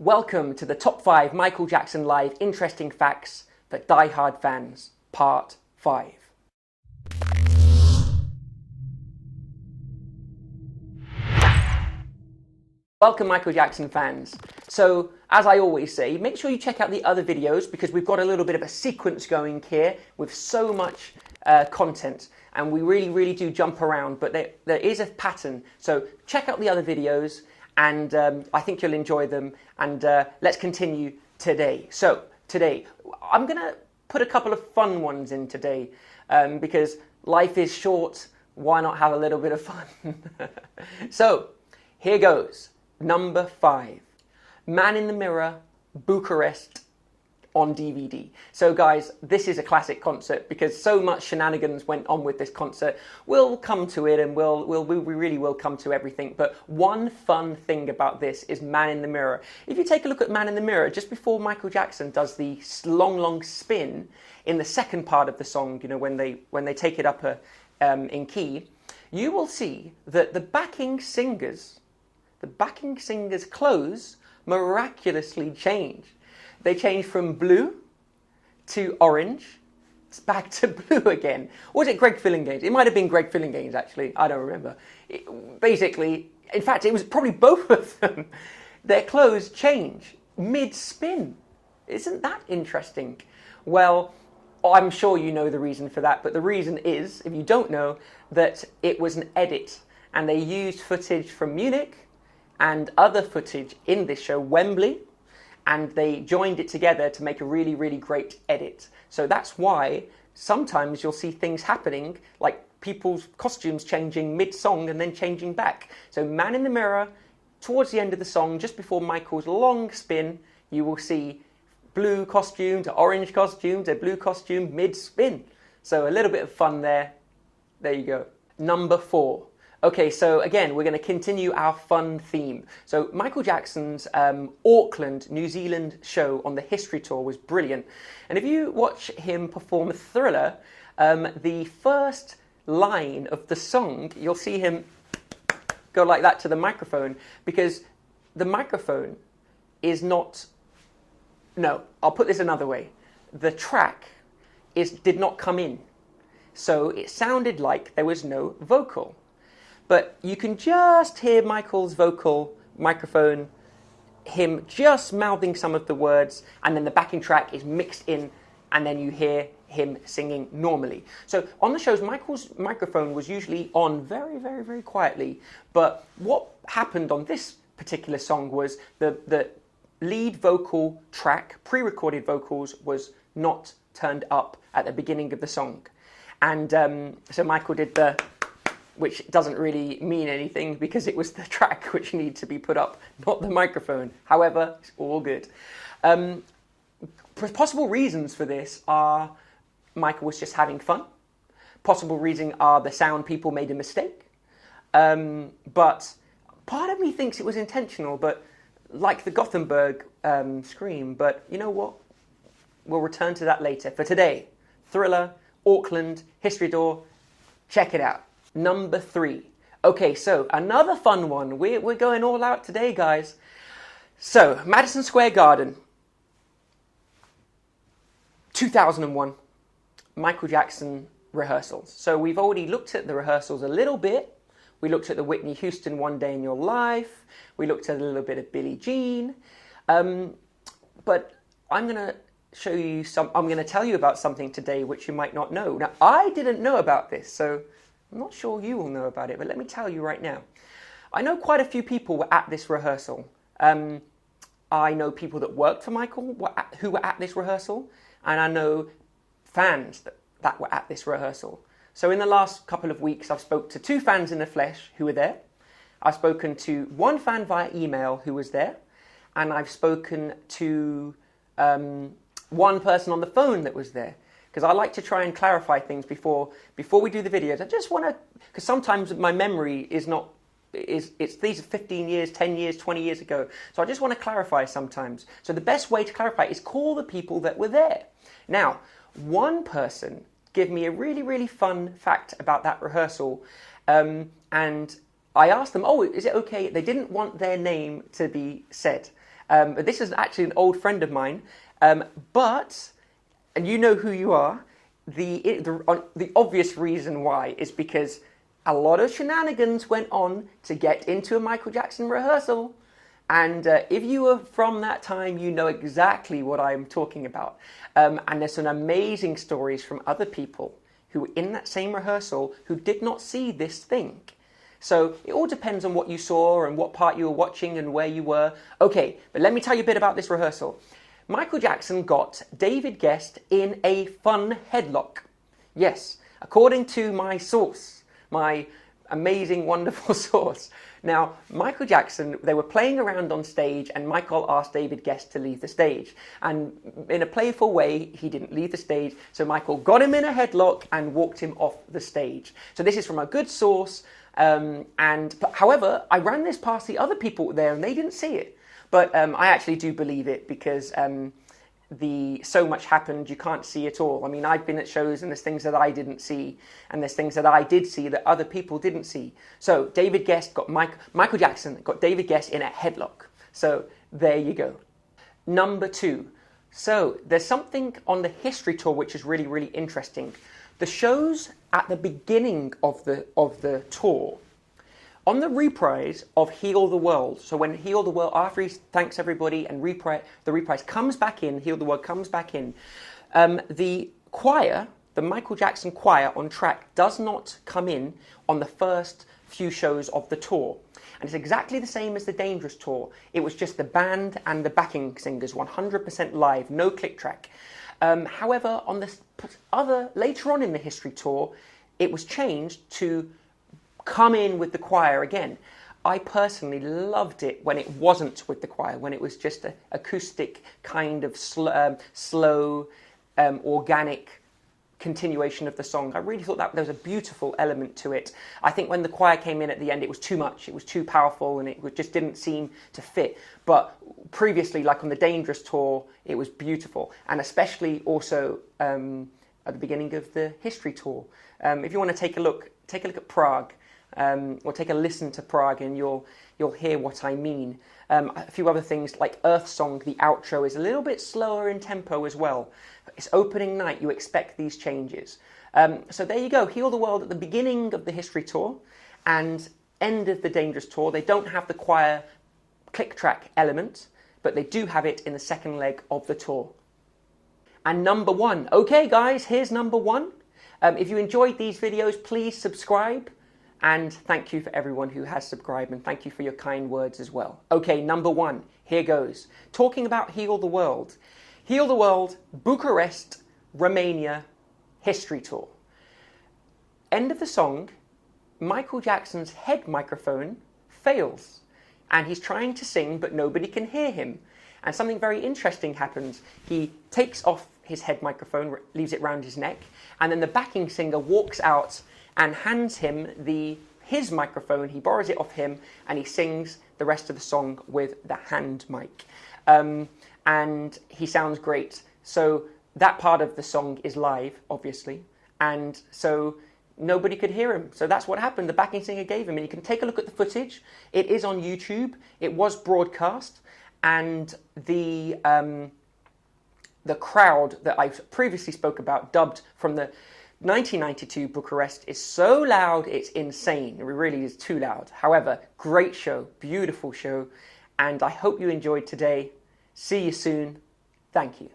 Welcome to the Top 5 Michael Jackson Live Interesting Facts for Die Hard Fans, Part 5. Welcome, Michael Jackson fans. So, as I always say, make sure you check out the other videos because we've got a little bit of a sequence going here with so much content, and we really do jump around, but there is a pattern. So check out the other videos, and I think you'll enjoy them, and let's continue today. So today, I'm going to put a couple of fun ones in today, because life is short, why not have a little bit of fun? So, here goes. Number 5, Man in the Mirror, Bucharest, on DVD. So guys, this is a classic concert because so much shenanigans went on with this concert. We'll come to it, and we really will come to everything. But one fun thing about this is Man in the Mirror. If you take a look at Man in the Mirror, just before Michael Jackson does the long spin in the second part of the song, you know, when they take it up in key, you will see that the backing singers' clothes miraculously change. They change from blue to orange, it's back to blue again. Or was it Greg Fillinganes? It might have been Greg Fillinganes, actually. I don't remember. Basically, in fact, it was probably both of them. Their clothes change mid-spin. Isn't that interesting? Well, I'm sure you know the reason for that, but the reason is, if you don't know, that it was an edit, and they used footage from Munich and other footage in this show, Wembley, and they joined it together to make a really great edit. So that's why sometimes you'll see things happening, like people's costumes changing mid-song and then changing back. So Man in the Mirror, towards the end of the song, just before Michael's long spin, you will see blue costume to orange costume to blue costume mid-spin. So a little bit of fun there. There you go. Number 4. Okay, so again, we're going to continue our fun theme. So Michael Jackson's Auckland, New Zealand show on the History Tour was brilliant. And if you watch him perform Thriller, the first line of the song, you'll see him go like that to the microphone, because the microphone is not... No, I'll put this another way. The track did not come in. So it sounded like there was no vocal. But you can just hear Michael's vocal microphone, him just mouthing some of the words, and then the backing track is mixed in, and then you hear him singing normally. So on the shows, Michael's microphone was usually on very quietly, but what happened on this particular song was the lead vocal track, pre-recorded vocals, was not turned up at the beginning of the song. And so Michael did which doesn't really mean anything because it was the track which needed to be put up, not the microphone. However, it's all good. Possible reasons for this are Michael was just having fun. Possible reason are the sound people made a mistake. But part of me thinks it was intentional, but like the Gothenburg scream. But you know what? We'll return to that later. For today, Thriller, Auckland, History Tour, check it out. Number 3. Okay, so another fun one. We're going all out today, guys. So, Madison Square Garden, 2001, Michael Jackson rehearsals. So we've already looked at the rehearsals a little bit. We looked at the Whitney Houston One Day in Your Life. We looked at a little bit of Billie Jean. But I'm going to show you I'm going to tell you about something today which you might not know. Now, I didn't know about this, so I'm not sure you will know about it, but let me tell you right now. I know quite a few people were at this rehearsal. I know people that worked for Michael who were at this rehearsal, and I know fans that were at this rehearsal. So in the last couple of weeks, I've spoken to 2 fans in the flesh who were there. I've spoken to 1 fan via email who was there, and I've spoken to 1 person on the phone that was there. Because I like to try and clarify things before we do the videos. I just want to, because sometimes my memory these are 15 years, 10 years, 20 years ago. So I just want to clarify sometimes. So the best way to clarify is call the people that were there. Now, 1 person gave me a really fun fact about that rehearsal, and I asked them, oh, is it okay? They didn't want their name to be said. But this is actually an old friend of mine. And you know who you are. The obvious reason why is because a lot of shenanigans went on to get into a Michael Jackson rehearsal. And if you were from that time, you know exactly what I'm talking about. And there's some amazing stories from other people who were in that same rehearsal who did not see this thing. So it all depends on what you saw and what part you were watching and where you were. Okay, but let me tell you a bit about this rehearsal. Michael Jackson got David Guest in a fun headlock. Yes, according to my source, my amazing, wonderful source. Now, Michael Jackson, they were playing around on stage and Michael asked David Guest to leave the stage. And in a playful way, he didn't leave the stage. So Michael got him in a headlock and walked him off the stage. So this is from a good source. However, I ran this past the other people there and they didn't see it. But I actually do believe it because so much happened, you can't see it all. I mean, I've been at shows and there's things that I didn't see and there's things that I did see that other people didn't see. So David Guest got Michael Jackson got David Guest in a headlock. So there you go. Number 2. So there's something on the history tour which is really, really interesting. The shows at the beginning of the tour, on the reprise of Heal the World, so when Heal the World, after he thanks everybody and the reprise comes back in, Heal the World comes back in, the choir, the Michael Jackson choir on track does not come in on the first few shows of the tour. And it's exactly the same as the Dangerous tour. It was just the band and the backing singers, 100% live, no click track. However, on this later on in the history tour, it was changed to come in with the choir again. I personally loved it when it wasn't with the choir, when it was just an acoustic kind of slow, organic continuation of the song. I really thought that there was a beautiful element to it. I think when the choir came in at the end, it was too much. It was too powerful and it just didn't seem to fit. But previously, like on the Dangerous tour, it was beautiful. And especially also at the beginning of the history tour. If you want to take a look at Prague, or take a listen to Prague and you'll hear what I mean. A few other things like Earth Song, the outro is a little bit slower in tempo as well. It's opening night, you expect these changes. So there you go, Heal the World at the beginning of the history tour and end of the Dangerous tour. They don't have the choir click track element, but they do have it in the second leg of the tour. And number 1. Okay guys, here's number 1. If you enjoyed these videos, please subscribe. And thank you for everyone who has subscribed and thank you for your kind words as well. Okay, number 1, here goes. Talking about Heal the World. Heal the World, Bucharest, Romania, History Tour. End of the song, Michael Jackson's head microphone fails. And he's trying to sing, but nobody can hear him. And something very interesting happens. He takes off his head microphone, leaves it round his neck, and then the backing singer walks out and hands him his microphone. He borrows it off him and he sings the rest of the song with the hand mic. And he sounds great. So that part of the song is live, obviously. And so nobody could hear him. So that's what happened. The backing singer gave him. And you can take a look at the footage. It is on YouTube. It was broadcast. And the crowd that I previously spoke about, dubbed from the 1992 Bucharest, is so loud it's insane. It really is too loud. However, great show, beautiful show, and I hope you enjoyed today. See you soon. Thank you.